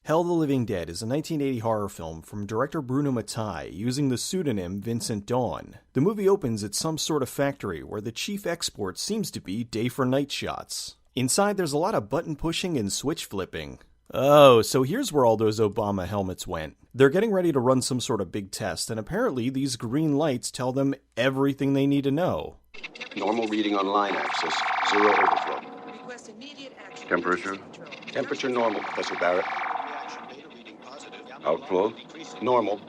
Hell the Living Dead is a 1980 horror film from director Bruno Mattei using the pseudonym Vincent Dawn. The movie opens at some sort of factory where the chief export seems to be day for night shots. Inside there's a lot of button pushing and switch flipping. Oh, so here's where all those Obama helmets went. They're getting ready to run some sort of big test, and apparently these green lights tell them everything they need to know. Normal reading on line axis, 0 overflow. Request immediate action. Temperature? Temperature normal, Professor Barrett. Outflow? Normal.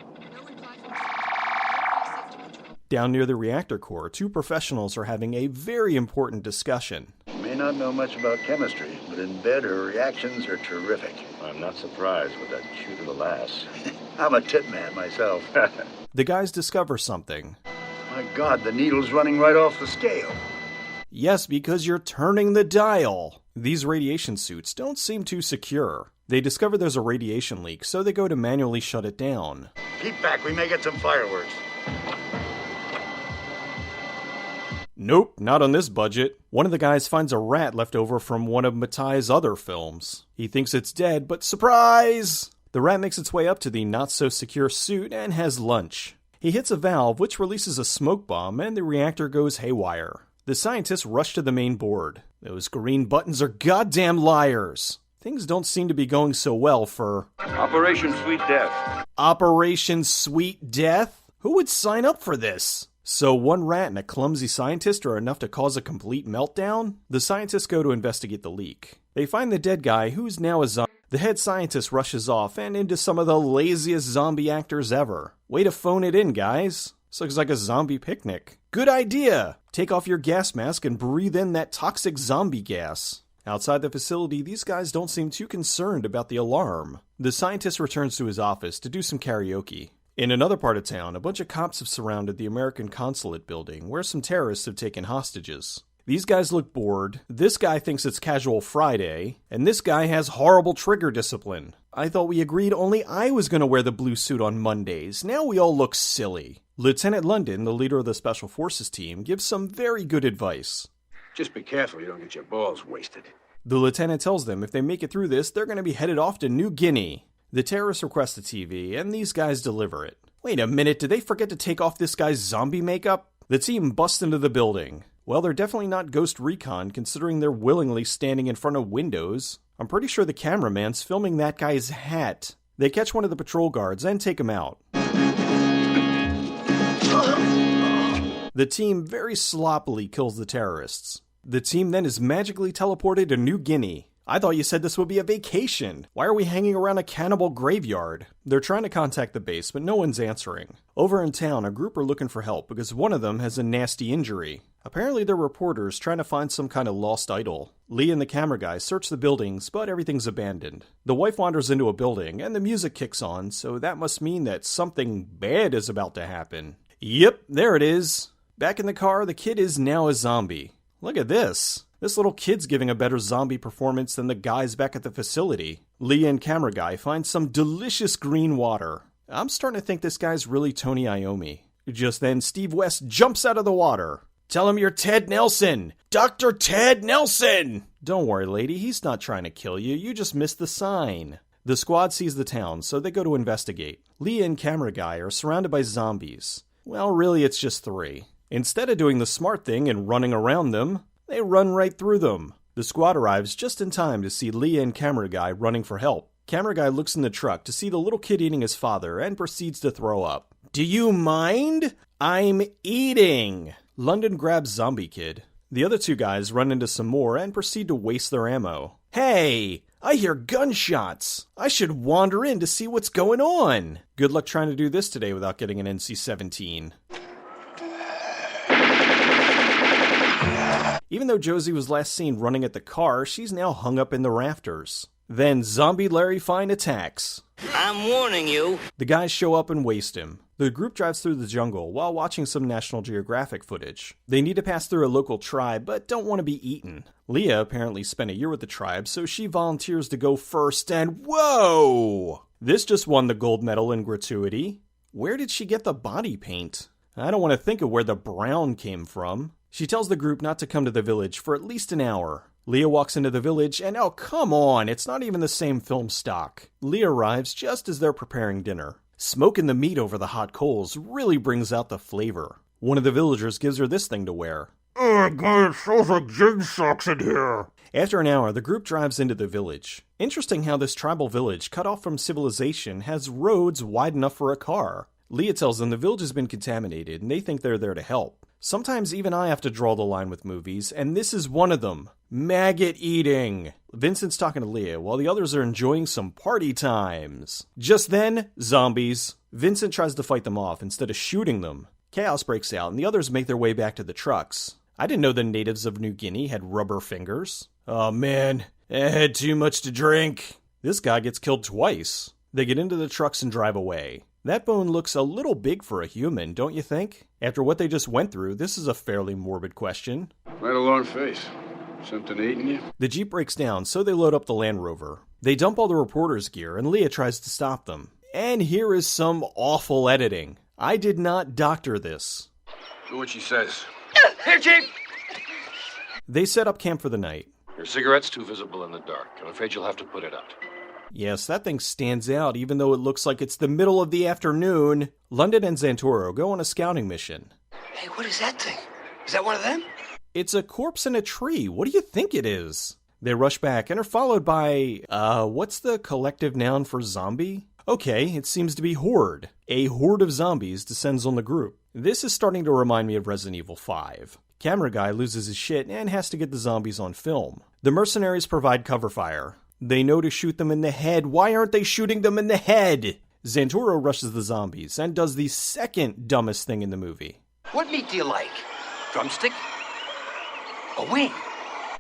Down near the reactor core, two professionals are having a very important discussion. You may not know much about chemistry, but in bed her reactions are terrific. I'm not surprised with that cute little ass. I'm a tip man myself. The guys discover something. My God, the needle's running right off the scale. Yes, because you're turning the dial. These radiation suits don't seem too secure. They discover there's a radiation leak, so they go to manually shut it down. Keep back, we may get some fireworks. Nope, not on this budget. One of the guys finds a rat left over from one of Mattei's other films. He thinks it's dead, but surprise! The rat makes its way up to the not-so-secure suit and has lunch. He hits a valve, which releases a smoke bomb, and the reactor goes haywire. The scientists rush to the main board. Those green buttons are goddamn liars! Things don't seem to be going so well for... Operation Sweet Death. Operation Sweet Death? Who would sign up for this? So one rat and a clumsy scientist are enough to cause a complete meltdown? The scientists go to investigate the leak. They find the dead guy, who's now a zombie. The head scientist rushes off and into some of the laziest zombie actors ever. Way to phone it in, guys. This looks like a zombie picnic. Good idea! Take off your gas mask and breathe in that toxic zombie gas. Outside the facility, these guys don't seem too concerned about the alarm. The scientist returns to his office to do some karaoke. In another part of town, a bunch of cops have surrounded the American consulate building, where some terrorists have taken hostages. These guys look bored, this guy thinks it's casual Friday, and this guy has horrible trigger discipline. I thought we agreed only I was going to wear the blue suit on Mondays. Now we all look silly. Lieutenant London, the leader of the Special Forces team, gives some very good advice. Just be careful you don't get your balls wasted. The lieutenant tells them if they make it through this, they're going to be headed off to New Guinea. The terrorists request a TV, and these guys deliver it. Wait a minute, did they forget to take off this guy's zombie makeup? The team busts into the building. Well, they're definitely not Ghost Recon, considering they're willingly standing in front of windows. I'm pretty sure the cameraman's filming that guy's hat. They catch one of the patrol guards and take him out. The team very sloppily kills the terrorists. The team then is magically teleported to New Guinea. I thought you said this would be a vacation. Why are we hanging around a cannibal graveyard? They're trying to contact the base, but no one's answering. Over in town, a group are looking for help because one of them has a nasty injury. Apparently they're reporters trying to find some kind of lost idol. Lee and the camera guy search the buildings, but everything's abandoned. The wife wanders into a building, and the music kicks on, so that must mean that something bad is about to happen. Yep, there it is. Back in the car, the kid is now a zombie. Look at this. This little kid's giving a better zombie performance than the guys back at the facility. Lee and camera guy find some delicious green water. I'm starting to think this guy's really Tony Iommi. Just then, Steve West jumps out of the water. Tell him you're Ted Nelson! Dr. Ted Nelson! Don't worry, lady, he's not trying to kill you. You just missed the sign. The squad sees the town, so they go to investigate. Lee and camera guy are surrounded by zombies. Well, really, it's just 3. Instead of doing the smart thing and running around them, they run right through them. The squad arrives just in time to see Lee and camera guy running for help. Camera guy looks in the truck to see the little kid eating his father and proceeds to throw up. Do you mind? I'm eating! London grabs zombie kid. The other 2 guys run into some more and proceed to waste their ammo. Hey! I hear gunshots! I should wander in to see what's going on! Good luck trying to do this today without getting an NC-17. Even though Josie was last seen running at the car, she's now hung up in the rafters. Then Zombie Larry Fine attacks. I'm warning you. The guys show up and waste him. The group drives through the jungle while watching some National Geographic footage. They need to pass through a local tribe, but don't want to be eaten. Leah apparently spent a year with the tribe, so she volunteers to go first, and whoa! This just won the gold medal in gratuity. Where did she get the body paint? I don't want to think of where the brown came from. She tells the group not to come to the village for at least an hour. Leah walks into the village, and oh, come on, it's not even the same film stock. Leah arrives just as they're preparing dinner. Smoking the meat over the hot coals really brings out the flavor. One of the villagers gives her this thing to wear. Oh god, it smells like gym socks in here. After an hour, the group drives into the village. Interesting how this tribal village, cut off from civilization, has roads wide enough for a car. Leah tells them the village has been contaminated, and they think they're there to help. Sometimes even I have to draw the line with movies, and this is one of them. Maggot eating. Vincent's talking to Leah while the others are enjoying some party times. Just then, zombies. Vincent tries to fight them off instead of shooting them. Chaos breaks out, and the others make their way back to the trucks. I didn't know the natives of New Guinea had rubber fingers. Oh man, I had too much to drink. This guy gets killed twice. They get into the trucks and drive away. That bone looks a little big for a human, don't you think? After what they just went through, this is a fairly morbid question. Quite a long face. Something eating you? The Jeep breaks down, so they load up the Land Rover. They dump all the reporter's gear, and Leah tries to stop them. And here is some awful editing. I did not doctor this. Do what she says. Here, Chief! They set up camp for the night. Your cigarette's too visible in the dark. I'm afraid you'll have to put it out. Yes, that thing stands out even though it looks like it's the middle of the afternoon. London and Santoro go on a scouting mission. Hey, what is that thing? Is that one of them? It's a corpse in a tree. What do you think it is? They rush back and are followed by, what's the collective noun for zombie? Okay, it seems to be horde. A horde of zombies descends on the group. This is starting to remind me of Resident Evil 5. Camera guy loses his shit and has to get the zombies on film. The mercenaries provide cover fire. They know to shoot them in the head. Why aren't they shooting them in the head? Santoro rushes the zombies and does the second dumbest thing in the movie. What meat do you like? Drumstick? A wing?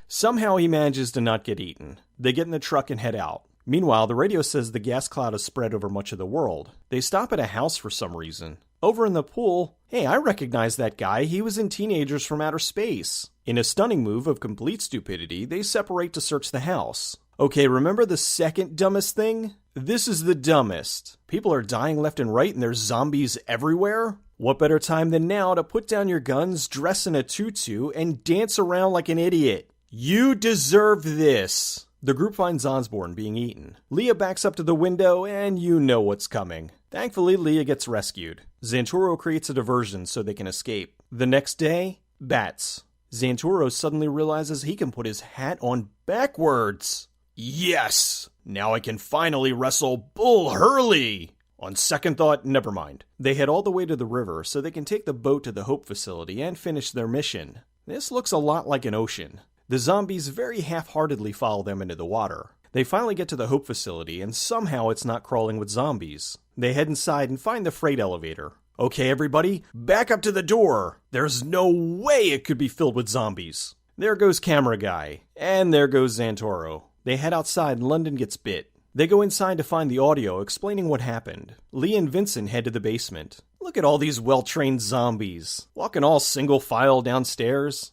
Somehow he manages to not get eaten. They get in the truck and head out. Meanwhile, the radio says the gas cloud has spread over much of the world. They stop at a house for some reason. Over in the pool, hey, I recognize that guy. He was in Teenagers from Outer Space. In a stunning move of complete stupidity, they separate to search the house. Okay, remember the second dumbest thing? This is the dumbest. People are dying left and right and there's zombies everywhere? What better time than now to put down your guns, dress in a tutu, and dance around like an idiot? You deserve this. The group finds Osborn being eaten. Leah backs up to the window, and you know what's coming. Thankfully, Leah gets rescued. Santoro creates a diversion so they can escape. The next day, bats. Santoro suddenly realizes he can put his hat on backwards. Yes! Now I can finally wrestle Bull Hurley! On second thought, never mind. They head all the way to the river so they can take the boat to the Hope facility and finish their mission. This looks a lot like an ocean. The zombies very half-heartedly follow them into the water. They finally get to the Hope facility, and somehow it's not crawling with zombies. They head inside and find the freight elevator. Okay, everybody, back up to the door! There's no way it could be filled with zombies! There goes camera guy. And there goes Santoro. They head outside and London gets bit. They go inside to find the audio explaining what happened. Lee and Vincent head to the basement. Look at all these well-trained zombies, walking all single file downstairs.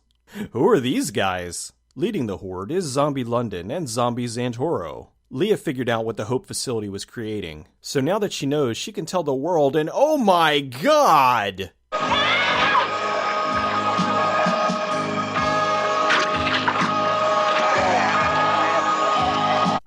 Who are these guys? Leading the horde is Zombie London and Zombie Santoro. Leah figured out what the Hope facility was creating, so now that she knows, she can tell the world, and oh my god!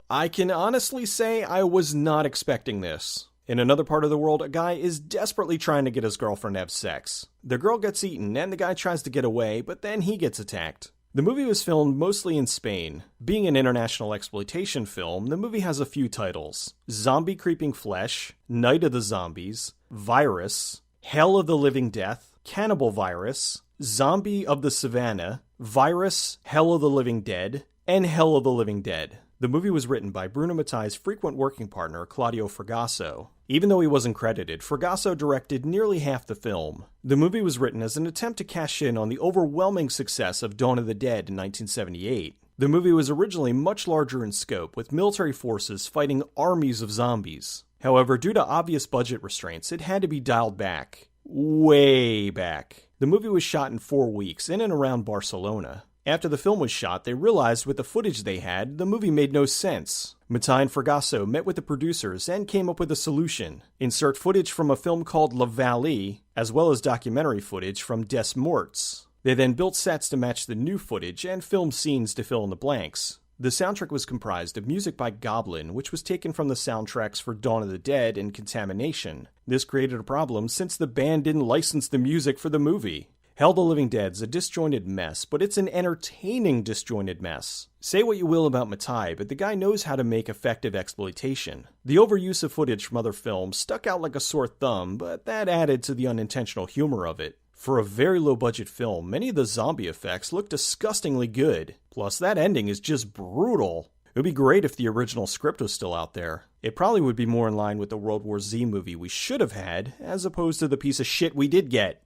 I can honestly say I was not expecting this. In another part of the world, a guy is desperately trying to get his girlfriend to have sex. The girl gets eaten, and the guy tries to get away, but then he gets attacked. The movie was filmed mostly in Spain. Being an international exploitation film, the movie has a few titles: Zombie Creeping Flesh, Night of the Zombies, Virus, Hell of the Living Death, Cannibal Virus, Zombie of the Savannah, Virus, Hell of the Living Dead, and Hell of the Living Dead. The movie was written by Bruno Mattei's frequent working partner, Claudio Fragasso. Even though he wasn't credited, Fragasso directed nearly half the film. The movie was written as an attempt to cash in on the overwhelming success of Dawn of the Dead in 1978. The movie was originally much larger in scope, with military forces fighting armies of zombies. However, due to obvious budget restraints, it had to be dialed back. Way back. The movie was shot in 4 weeks, in and around Barcelona. After the film was shot, they realized with the footage they had, the movie made no sense. Mattei and Fragasso met with the producers and came up with a solution. Insert footage from a film called La Vallée, as well as documentary footage from Des Morts. They then built sets to match the new footage and filmed scenes to fill in the blanks. The soundtrack was comprised of music by Goblin, which was taken from the soundtracks for Dawn of the Dead and Contamination. This created a problem since the band didn't license the music for the movie. Hell the Living Dead's a disjointed mess, but it's an entertaining disjointed mess. Say what you will about Matai, but the guy knows how to make effective exploitation. The overuse of footage from other films stuck out like a sore thumb, but that added to the unintentional humor of it. For a very low-budget film, many of the zombie effects look disgustingly good. Plus, that ending is just brutal. It would be great if the original script was still out there. It probably would be more in line with the World War Z movie we should have had, as opposed to the piece of shit we did get.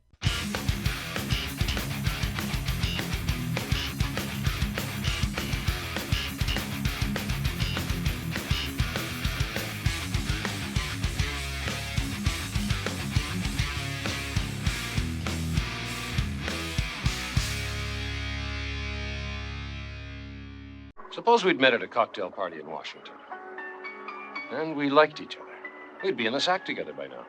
Suppose we'd met at a cocktail party in Washington. And we liked each other. We'd be in this act together by now.